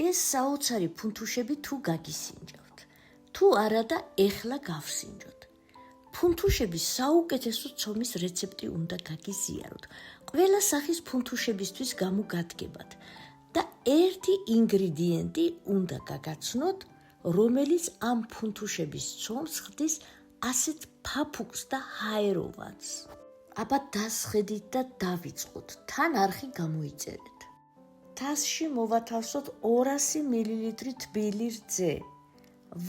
ეს საოცარი ფუნთუშები თუ გაგისინჯავთ, თუ არა და ეხლა გავსინჯოთ. ფუნთუშების საუკეთესო ცომის რეცეპტი უნდა გაგიზიაროთ. ყველა სახის ფუნთუშებისთვის გამოგადგებათ და ერთი ინგრედიენტი უნდა გაგაცნოთ, რომელიც ამ ფუნთუშების ცომს ხდის ასეთ ფაფუქს და ჰაეროვანს. აბა დასხედით და დავიწყოთ, თან არხი გამოიწერეთ. თასში მოვათავსოთ 200 მილილიტრი თბილი რძე.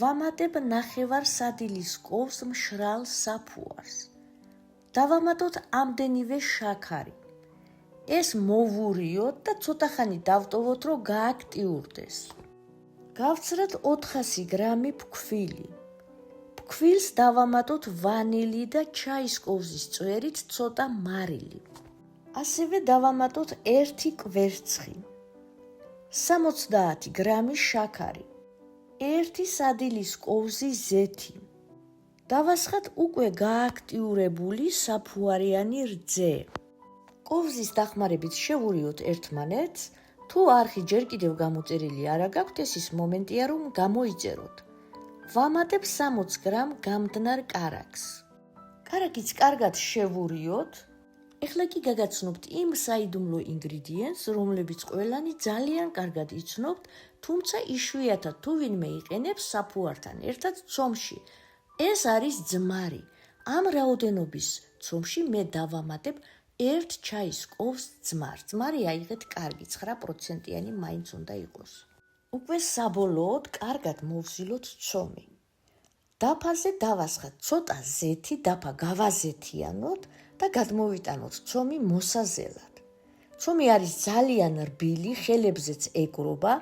ვამატებ ნახევარ სადილის კოვს მშრალ საფუარს. დავამატოთ ამდენივე შაქარი. ეს მოვურიოთ და ცოტა ხანი დავტოვოთ, რომ გააქტიურდეს. გავცრათ 400 გრამი ფქვილი. ფქვილს დავამატოთ ვანილი და ჩაის კოვზის წვერით ცოტა მარილი. ასევე დავამატოთ 1 კვერცხი. 70 გრამი შაქარი. 1 სადილის კოვზი ზეთი. დავასხათ უკვე გააქტიურებული საფუარიანი რძე. კოვზის დახმარებით შევურიოთ ერთმანეთს, თუ არხი ჯერ კიდევ გამოწერილი არა გაქვთ, ეს ის მომენტია, რომ გამოიწეროთ. ვამატებ 60 გრამ გამდნარ კარაქს. კარაქიც კარგად შევურიოთ. ეხლა კი გაგაცნობთ იმ საიდუმლო ინგრედიენტს, რომლებიც ყველანი ძალიან კარგად იცნობთ, თუმცა იშვიათად თუ ვინმე იყენებს საფუართან ერთად ცომში. ეს არის ძმარი. ამ რაოდენობის ცომში მე დავამატებ 1 ჩაის კოვს ძმარს. ძმარი აიღეთ კარგი 9%-იანი მაინც უნდა იყოს. უკვე საბოლოოდ კარგად მოვზილოთ ცომი. დაფაზე დავასხათ ცოტა ზეთი, დაფა გავაზეთიანოთ და გადმოვიტანოთ ცომი მოსაზელად. ცომი არის ძალიან რბილი, ხელებზეც ეკრობა,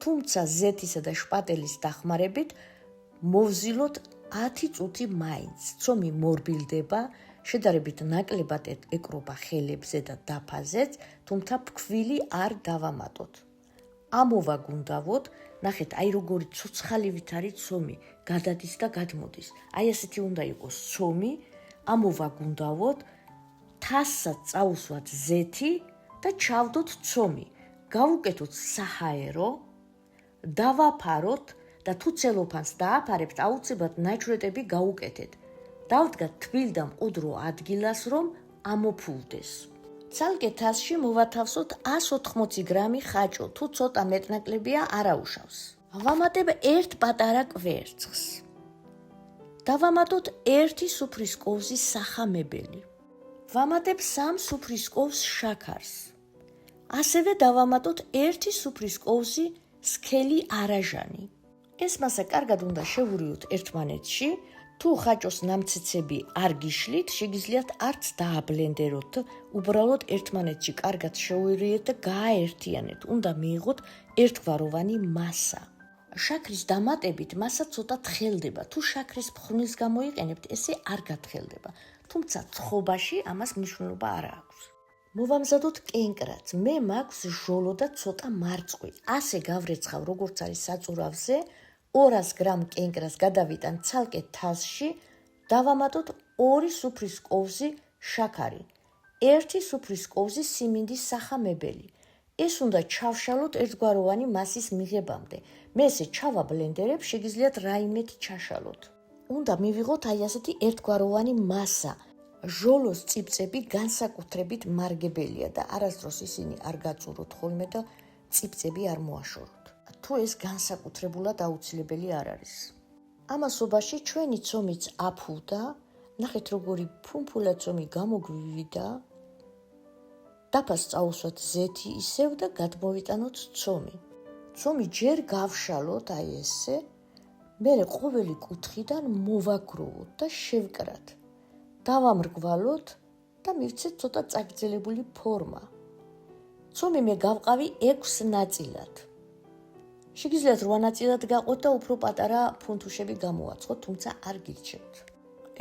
თუმცა ზეთისა და შპატელის დახმარებით მოვზილოთ 10 წუთი მაინც. ცომი მორბილდება, შედარებით ნაკლებად ეკრობა ხელებზე და დაფაზეც, თუმცა ფქვილი არ დავამატოთ. ამოვაგუნდავოთ, ნახეთ, აი როგორი ცოცხალივით არის ცომი, გადადის და გადმოდის. აი ასეთი უნდა იყოს ცომი, ამოვაგუნდავოთ, თასსაც წაუსვათ ზეთი და ჩავდოთ ცომი. გავუკეთოთ საჰაერო, დავაფაროთ და თუ ცელოფანს დააფარებთ, აუცილებლად ნაჩვეტები გაუკეთეთ. დავდგათ თბილ და მყუდრო ადგილას, რომ ამოფულდეს. ცალკე თასში მოვათავსოთ 180 გრამი ხაჭო, თუ ცოტა მეტნაკლებია არაუშავს. ვამატებ 1 პატარა კვერცხს. დავამატოთ 1 სუფრის კოვზი სახამებელი. ვამატებ 3 სუფრის კოვს შაქარს. ასევე დავამატოთ 1 სუფრის კოვზი სქელი არაჟანი. ეს მასა კარგად უნდა შევურიოთ ერთმანეთში. თუ ხაჭოს ნამცეცები არ გიშლით, შეგიძლიათ არც დააბლენდეროთ, უბრალოდ ერთმანეთში კარგად შევურიეთ და გააერთიანეთ. უნდა მიიღოთ ერთგვაროვანი მასა. შაქრის დამატებით მასა ცოტა თხელდება. თუ შაქრის ფხვნილს გამოიყენებთ, ესე არ გათხელდება. თუმცა თხოვბაში ამას მნიშვნელობა არ აქვს. მოვამზადოთ კენკრაც. მე მაქვს ჟოლო და ცოტა მარწყვი. ასე გავრეცხავ, როგორც არის საწურავზე. 200 გრამ კენკრას გადავიტან ცალკე თასში, დავამატოთ 2 სუფრის კოვზი შაქარი, 1 სუფრის კოვზი სიმინდის სახამებელი. ეს უნდა ჩავშალოთ ერთგვაროვანი მასის მიღებამდე. მე ესე ჩავაბლენდერებ, შეგიძლიათ რაიმეთი ჩაშალოთ. უნდა მივიღოთ აი ასეთი ერთგვაროვანი მასა. ჟოლოს წიბწები განსაკუთრებით მარგებელია და არასდროს ისინი არ გაწუროთ ხოლმე და წიბწები არ მოაშოროთ. თუ ეს განსაკუთრებულად აუცილებელი არ არის. ამასობაში ჩვენი ცომიც აფუდა, ნახეთ როგორი ფუმფულა ცომი გამოგვივიდა. დაფას წაუსვათ ზეთი ისევ და გადმოვიტანოთ ცომი. ცომი ჯერ გავშალოთ აი ესე, მერე ყოველი კუთხიდან მოვაგროვოთ და შევკრათ. დავამრგვალოთ და მივცეთ ცოტა წაგრძელებული ფორმა. ცომი მე გავყავი 6 ნაწილად. შეგიძლიათ 8 ნაწილად გაყოთ და უფრო პატარა ფუნთუშები გამოაცხოთ, თუმცა არ გირჩევთ.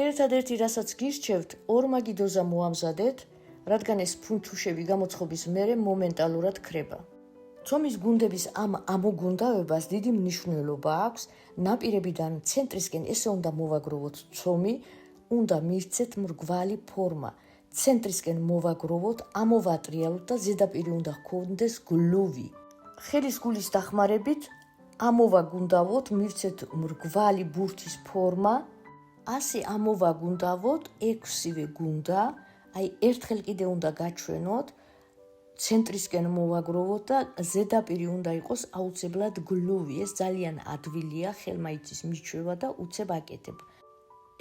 ერთადერთი რასაც გირჩევთ, ორმაგი დოზა მოამზადეთ, რადგან ეს ფუნთუშები გამოცხობის მერე მომენტალურად ქრება. ცომის გუნდების ამ ამოგუნდავებას დიდი მნიშვნელობა აქვს. ნაპირებიდან ცენტრისკენ ესე უნდა მოვაგროვოთ ცომი, უნდა მივცეთ მრგვალი ფორმა. ცენტრისკენ მოვაგროვოთ, ამოვატრიალოთ და ზედაპირი უნდა ჰქონდეს გლუვი. ხელის გულის დახმარებით ამოვაგუნდავოთ, მივცეთ მრგვალი ბურთის ფორმა, ასე ამოვაგუნდავოთ 6-ვე გუნდა, აი ერთხელ კიდე უნდა გაჩვენოთ, ცენტრისკენ მოვაგროვოთ და ზედაპირი უნდა იყოს აუცილებლად გლუვი, ეს ძალიან ადვილია, ხელმა იცის მიჩვევა და უცებ აკეთებ.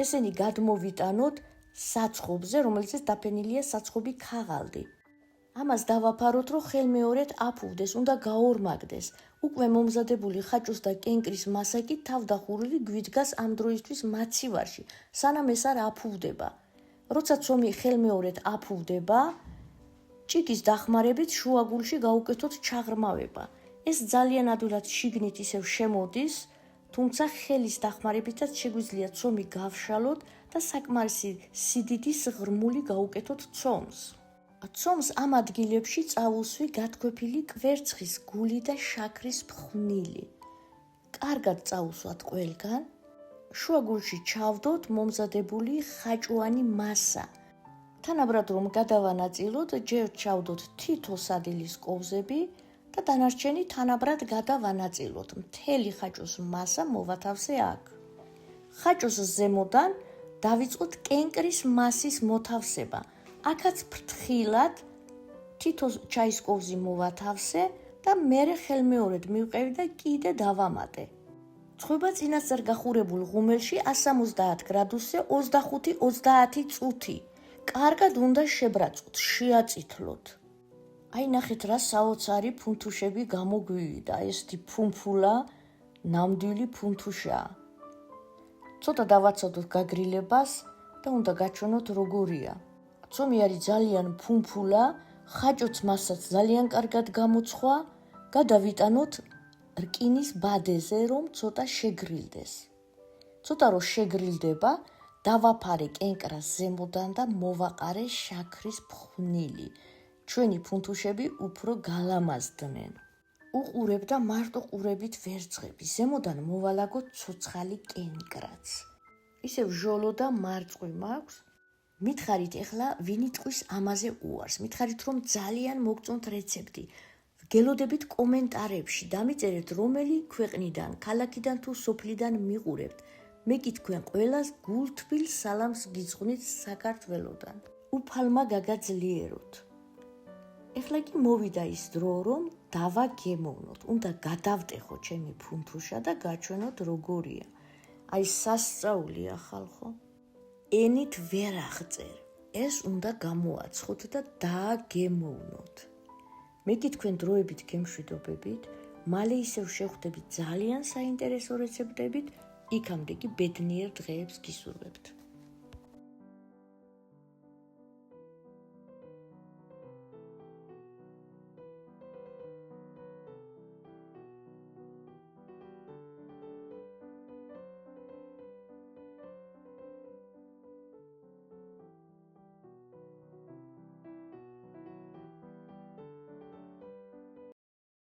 ესენი გადმოვიტანოთ საცხობზე, რომელიც დაფენილია საცხობი ქაღალდი. ამას დავაფაროთ, რომ ხელმეორედ აფუვდეს, უნდა გაორმაგდეს. უკვე მომზადებული ხაჭოს და კენკრის მასაკი თავდახურული გვიდგას ამ დროისთვის მაცივარში, სანამ ეს არ აფუვდება. როცა ცომი ხელმეორედ აფუვდება, ჭიქის დახმარებით შუაგულში გაუკეთოთ ჩაღრმავება. ეს ძალიან ადვილად შიგნით ისევ შემოდის, თუმცა ხელის დახმარებითაც შეგვიძლია ცომი გავშალოთ და საკმარისი სიდიდის ღრმული გაუკეთოთ ცომს. ცომს ამ ადგილებში წავუსვი გათქვეფილი კვერცხის გული და შაქრის ფხვნილი. კარგად წავუსვათ ყველგან, შუაგულში ჩავდოთ მომზადებული ხაჭოვანი მასა. თანაბრად რომ გადავანაწილოთ, ჯერ ჩავდოთ თითო სადილის კოვზები და დანარჩენი თანაბრად გადავანაწილოთ. მთელი ხაჭოს მასა მოვათავსე აქ. ხაჭოს ზემოდან დავიწყოთ კენკრის მასის მოთავსება. აქაც ფრთხილად თითო ჩაის კოვზი მოვათავსე და მერე ხელმეორედ მივყევი და კიდე დავამატე. ცხვება წინასწარ გახურებულ ღუმელში 170 გრადუსზე 25-30 წუთი. კარგად უნდა შებრაწყოთ, შეაწითლოთ. აი ნახეთ რა საოცარი ფუნთუშები გამოგვივიდა, ესეთი ფუმფულა, ნამდვილი ფუნთუშაა. ცოტა დავაცადოთ გაგრილებას და უნდა გაჩვენოთ როგორია. ცომი არის ძალიან ფუმფულა, ხაჭოც მასაც ძალიან კარგად გამოცხვა, გადავიტანოთ რკინის ბადეზე, რომ ცოტა შეგრილდეს. ცოტა რომ შეგრილდება, დავაფარე კენკრას ზემოდან და მოვაყარე შაქრის ფხვნილი. ჩვენი ფუნთუშები უფრო გალამაზდნენ. უყურებ და მარტო ყურებით ვერ ძღები, ზემოდან მოვალაგოთ ცოცხალი კენკრაც. ისევ ჟოლო და მარწყვი მაქვს. მითხარით ეხლა ვინი ტყვის ამაზე უარს, მითხარით რომ ძალიან მოგწონთ რეცეპტი. გელოდებით კომენტარებში დამიწერეთ რომელი ქვეყნიდან, ქალაქიდან თუ სოფლიდან მიყურებთ. მე კი თქვენ ყველას გულთბილ სალამს გიძღვნით საქართველოდან. უფალმა გაგაძლიეროთ. ეხლა კი მოვიდა ის დრო, რომ დავაგემოვნოთ. უნდა გადავტეხო ჩემი ფუნთუშა და გაჩვენოთ როგორია. აი სასწაულია ხალხო. ენით ვერ აღწერ. ეს უნდა გამოაცხოთ და დააგემოვნოთ. მე კი თქვენ დროებით გემშვიდობებით, მალე ისევ შევხვდებით ძალიან საინტერესო რეცეპტებით, იქამდე კი ბედნიერ დღეებს გისურვებთ.